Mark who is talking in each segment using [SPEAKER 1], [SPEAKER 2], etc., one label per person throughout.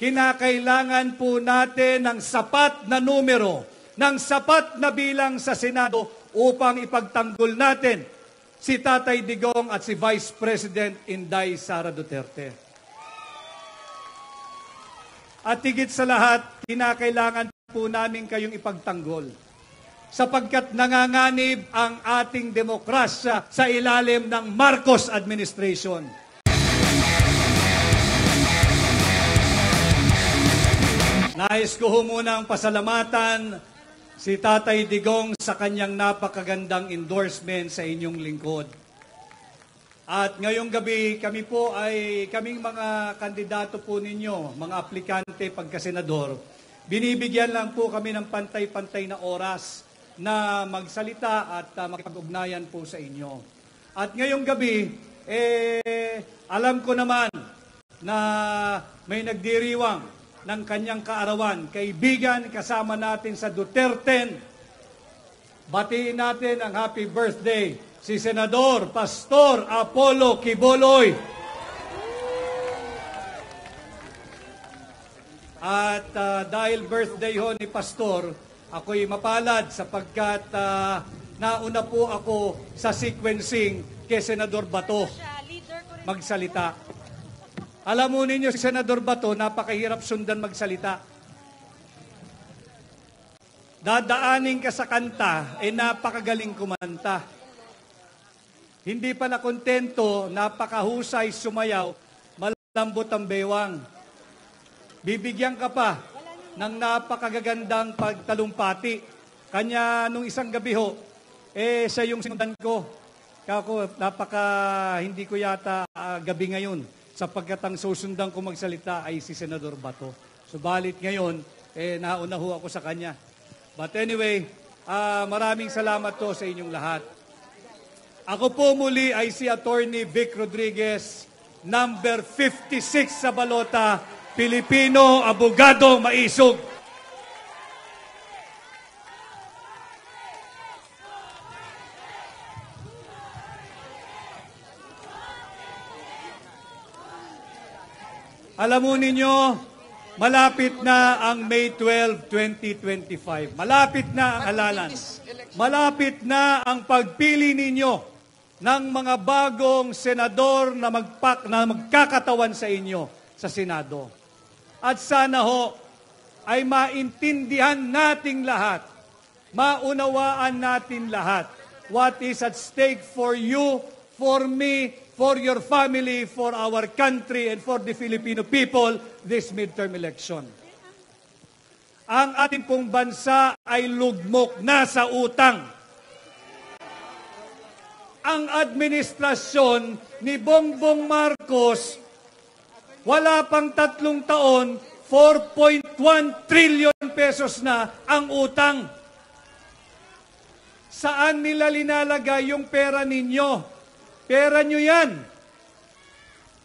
[SPEAKER 1] kinakailangan po natin ng sapat na numero, ng sapat na bilang sa Senado upang ipagtanggol natin si Tatay Digong at si Vice President Inday Sara Duterte. At higit sa lahat, kinakailangan po namin kayong ipagtanggol sapagkat nanganganib ang ating demokrasya sa ilalim ng Marcos administration. Nais ko munang pasalamatan si Tatay Digong sa kanyang napakagandang endorsement sa inyong lingkod. At ngayong gabi, kaming mga kandidato po ninyo, mga aplikante pagkasenador, binibigyan lang po kami ng pantay-pantay na oras na magsalita at makipag-ugnayan po sa inyo. At ngayong gabi, alam ko naman na may nagdiriwang ng kanyang kaarawan, kaibigan kasama natin sa Duterte. Batiin natin ang happy birthday si Senador Pastor Apollo Quiboloy. At dahil birthday ho ni Pastor, ako'y mapalad sapagkat nauna po ako sa sequencing kay Senador Bato magsalita. Alam mo ninyo si Senador Bato, napakahirap sundan magsalita. Dadaanin ka sa kanta, napakagaling kumanta. Hindi pala kontento, napakahusay sumayaw, malambot ang bewang. Bibigyan ka pa ng napakagagandang pagtalumpati. Kanya nung isang gabi ho, siya yung sinundan ko. Kako, hindi ko yata gabi ngayon sapagkat ang susundan ko magsalita ay si Senador Bato. Subalit ngayon, nauna ho ako sa kanya. But anyway, maraming salamat to sa inyong lahat. Ako po muli ay si Attorney Vic Rodriguez, number 56 sa balota, Pilipino, abogado, maisog. Alam mo ninyo, malapit na ang May 12, 2025. Malapit na ang halalan. Malapit na ang pagpili ninyo ng mga bagong senador na magkakatawan sa inyo sa Senado. At sana ho ay maintindihan nating lahat, maunawaan natin lahat what is at stake for you, for me, for your family, for our country, and for the Filipino people this midterm election. Ang ating pong bansa ay lugmok na sa utang. Ang administrasyon ni Bongbong Marcos, wala pang 3 taon, 4.1 trillion pesos na ang utang. Saan nila linalagay yung pera ninyo? Pera nyo yan.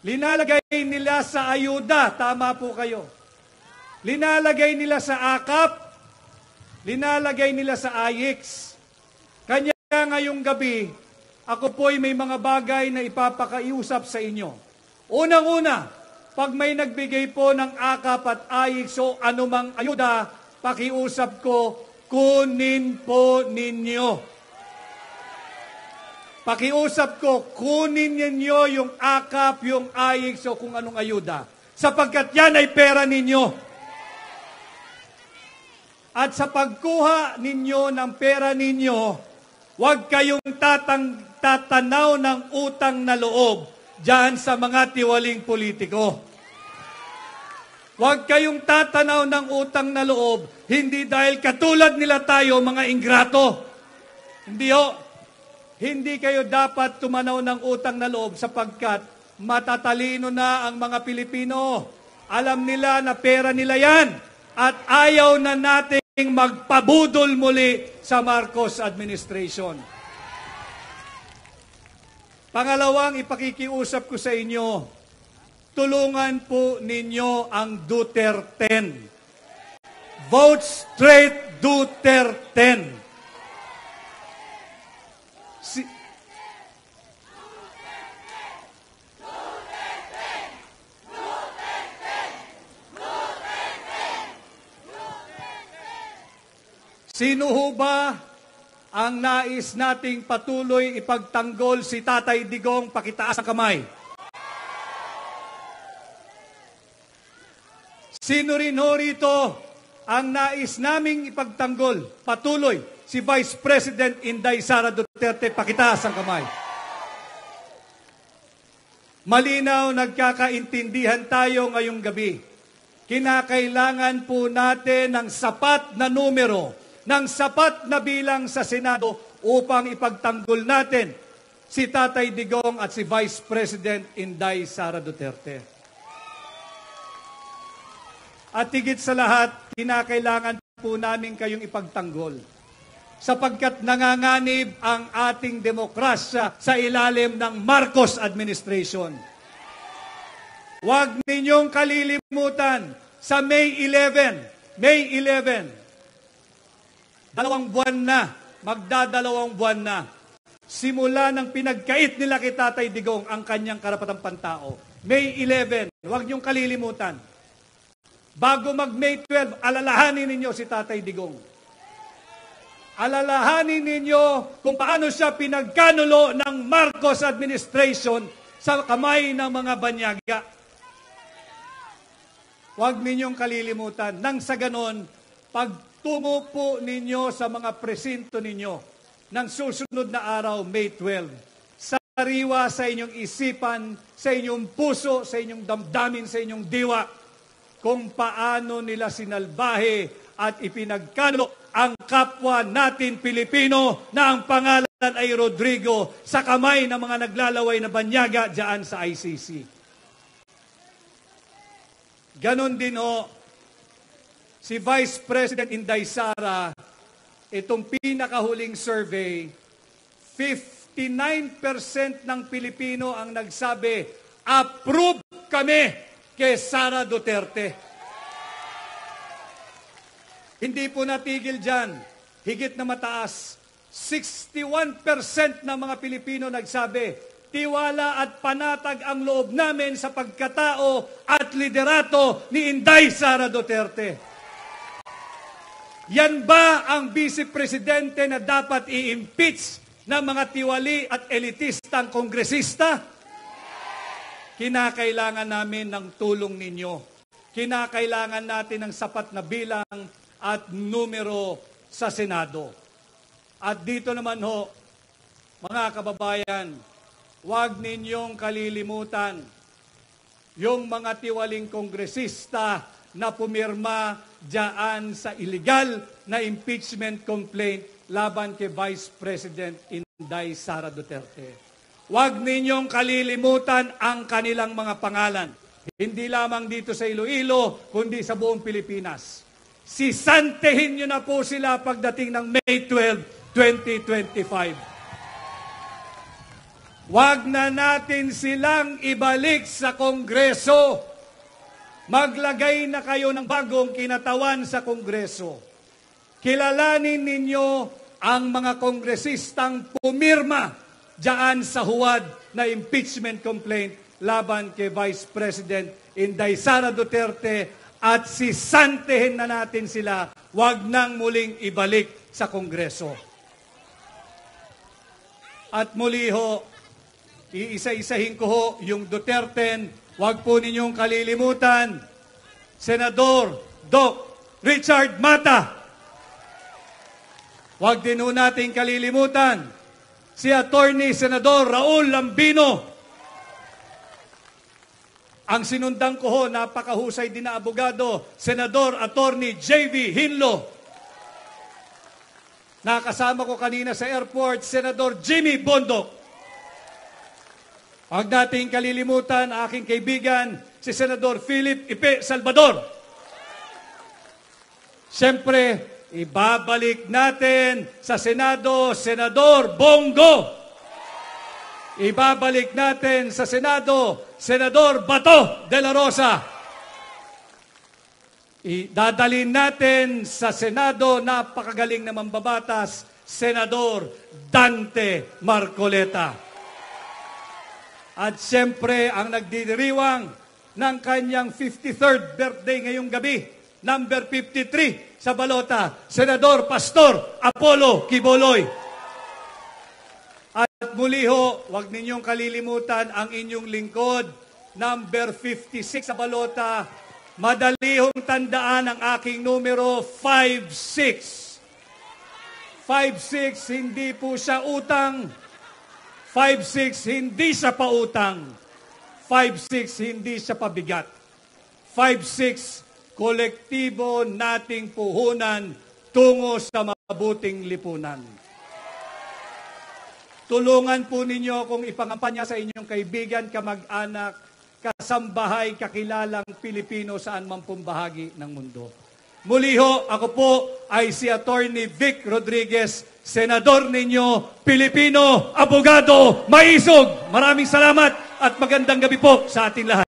[SPEAKER 1] Linalagay nila sa ayuda, tama po kayo. Linalagay nila sa AKAP, linalagay nila sa AIX. Kanya ngayong gabi, ako po'y may mga bagay na ipapakausap sa inyo. Unang-una, pag may nagbigay po ng AKAP at AIX o anumang ayuda, pakiusap ko, kunin po ninyo. Pakiusap ko, kunin ninyo yung AKAP, yung AIX o kung anong ayuda. Sapagkat yan ay pera ninyo. At sa pagkuha ninyo ng pera ninyo, huwag kayong tatanaw ng utang na loob dyan sa mga tiwaling politiko. Huwag kayong tatanaw ng utang na loob, hindi dahil katulad nila tayo, mga ingrato. Hindi ho. Hindi kayo dapat tumanaw ng utang na loob sapagkat matatalino na ang mga Pilipino. Alam nila na pera nila yan at ayaw na nating magpabudol muli sa Marcos administration. Pangalawang ipakikiusap ko sa inyo, tulungan po ninyo ang Duterte. Vote straight Duterte. Sino ho ba ang nais nating patuloy ipagtanggol si Tatay Digong? Pakitaas ang kamay. Sino rin ho rito ang nais naming ipagtanggol patuloy si Vice President Inday Sara Duterte? Pakitaas ang kamay. Malinaw, nagkakaintindihan tayo ngayong gabi. Kinakailangan po natin ng sapat na numero, ng sapat na bilang sa Senado upang ipagtanggol natin si Tatay Digong at si Vice President Inday Sara Duterte. At higit sa lahat, kinakailangan po namin kayong ipagtanggol sapagkat nanganganib ang ating demokrasya sa ilalim ng Marcos administration. Huwag ninyong kalilimutan, sa May 11, 2 buwan na, magdadalawang buwan na, simula ng pinagkait nila kay Tatay Digong ang kanyang karapatang pantao. May 11, huwag niyong kalilimutan. Bago mag-May 12, alalahanin ninyo si Tatay Digong. Alalahanin ninyo kung paano siya pinagkanulo ng Marcos administration sa kamay ng mga banyaga. Huwag ninyong kalilimutan. Nang sa ganon, pagtungo po ninyo sa mga presinto ninyo ng susunod na araw, May 12, sariwa sa inyong isipan, sa inyong puso, sa inyong damdamin, sa inyong diwa, kung paano nila sinalbahe at ipinagkanulo ang kapwa natin Pilipino na ang pangalan ay Rodrigo sa kamay ng mga naglalaway na banyaga diyan sa ICC. Ganon din ho, si Vice President Inday Sara, itong pinakahuling survey, 59% ng Pilipino ang nagsabi, approve kami kay Sara Duterte. Hindi po natigil dyan. Higit na mataas. 61% ng mga Pilipino nagsabi, tiwala at panatag ang loob namin sa pagkatao at liderato ni Inday Sara Duterte. Yan ba ang Vice Presidente na dapat i-impeach ng mga tiwali at elitistang kongresista? Kinakailangan namin ng tulong ninyo. Kinakailangan natin ng sapat na bilang at numero sa Senado. At dito naman ho, mga kababayan, huwag ninyong kalilimutan yung mga tiwaling kongresista na pumirma diyan sa illegal na impeachment complaint laban kay Vice President Inday Sara Duterte. Huwag ninyong kalilimutan ang kanilang mga pangalan. Hindi lamang dito sa Iloilo, kundi sa buong Pilipinas. Sisantehin nyo na po sila pagdating ng May 12, 2025. Huwag na natin silang ibalik sa Kongreso. Maglagay na kayo ng bagong kinatawan sa Kongreso. Kilalanin ninyo ang mga kongresistang pumirma diyan sa huwad na impeachment complaint laban kay Vice President Inday Sara Duterte at sisantehin na natin sila, wag nang muling ibalik sa Kongreso. At muli ho, iisa-isahin ko ho yung Duterte, wag po ninyong kalilimutan, Senador Doc Richard Mata. Wag din ho natin kalilimutan, si Attorney Senador Raul Lambino. Ang sinundan ko ho, napakahusay din na abogado, Senador Attorney J.V. Hinlo. Nakasama ko kanina sa airport, Senador Jimmy Bondoc. Huwag nating kalilimutan, aking kaibigan, si Senador Philip Ipe Salvador. Siyempre, ibabalik natin sa Senado, Senador Bongo. Ibabalik natin sa Senado, Senador Bato de la Rosa. Idadalhin natin sa Senado, napakagaling na mambabatas, Senador Dante Marcoleta. At siyempre, ang nagdidiriwang ng kanyang 53rd birthday ngayong gabi, number 53, sa balota, Senador Pastor Apollo Quiboloy. At muli ho, huwag ninyong kalilimutan ang inyong lingkod, number 56 sa balota. Madali hong tandaan ang aking numero, 56. 56, hindi po siya utang. 56, hindi siya pautang. 56, hindi siya pabigat. 56, kolektibo nating puhunan tungo sa mabuting lipunan. Tulungan po ninyo kung ipangampanya sa inyong kaibigan, kamag-anak, kasambahay, kakilalang Pilipino saan man pong bahagi ng mundo. Muli ho, ako po ay si Attorney Vic Rodriguez, Senador ninyo, Pilipino, abogado, maisog. Maraming salamat at magandang gabi po sa ating lahat.